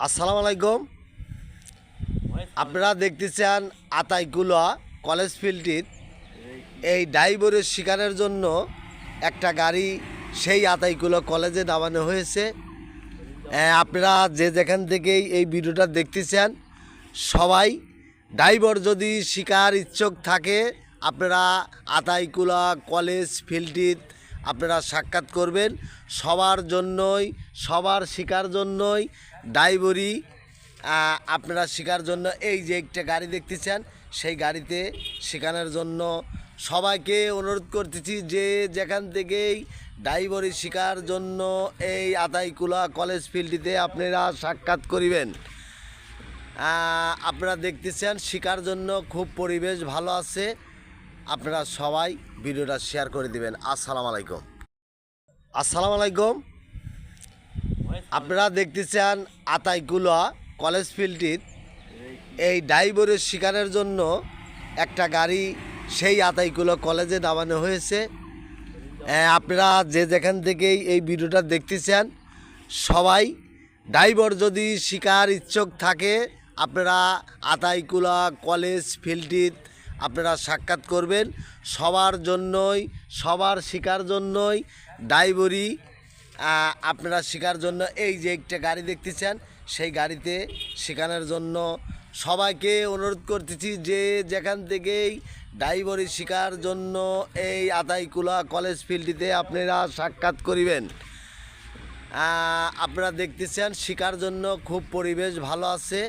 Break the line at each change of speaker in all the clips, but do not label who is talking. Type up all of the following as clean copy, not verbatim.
আসসালামু আলাইকুম। আপনারা দেখতেছেন আতাইকুলা কলেজ ফিল্ডটির এই ড্রাইভারের শিকারের জন্য একটা গাড়ি সেই আতাইকুলা কলেজে নামানো হয়েছে। আপনারা যে যেখান থেকেই এই ভিডিওটা দেখতেছেন সবাই ড্রাইভার যদি শিকার ইচ্ছুক থাকে আপনারা আতাইকুলা কলেজ ফিল্ডটির আপনারা সাক্ষাৎ করবেন। সবার জন্যই সবার শিকার জন্যই ড্রাইভারি আপনারা শিকার জন্য এই যে একটা গাড়ি দেখতেছেন সেই গাড়িতে শেখানোর জন্য সবাইকে অনুরোধ করতেছি যে যেখান থেকেই ড্রাইভারি শিকার জন্য এই আতাইকুলা কলেজ ফিল্ডটিতে আপনারা সাক্ষাৎ করিবেন। আপনারা দেখতেছেন শিকার জন্য খুব পরিবেশ ভালো আছে। আপনারা সবাই ভিডিওটা শেয়ার করে দিবেন। আসসালামু আলাইকুম। আসসালামু আলাইকুম। আপনারা দেখতেছেন আতাইকুলা কলেজ ফিল্ডটির এই ড্রাইভারের শিকারের জন্য একটা গাড়ি সেই আতাইকুলা কলেজে নামানো হয়েছে। আপনারা যে যেখান থেকেই এই ভিডিওটা দেখতেছেন সবাই ড্রাইভার যদি শিকার ইচ্ছুক থাকে আপনারা আতাইকুলা কলেজ ফিল্ডটির আপনারা সাক্ষাৎ করবেন। সবার জন্যই সবার শিকার জন্যই ড্রাইভারি আপনারা শেখার জন্য এই যে একটা গাড়ি দেখতেছেন সেই গাড়িতে শেখানোর জন্য সবাইকে অনুরোধ করতেছি যে যেখান থেকেই ড্রাইভারি শেখার জন্য এই আতাইকুলা কলেজ ফিল্ডটিতে আপনারা সাক্ষাৎ করিবেন। আপনারা দেখতেছেন শেখার জন্য খুব পরিবেশ ভালো আছে।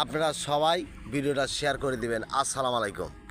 আপনারা সবাই ভিডিওটা শেয়ার করে দিবেন। আসসালামু আলাইকুম।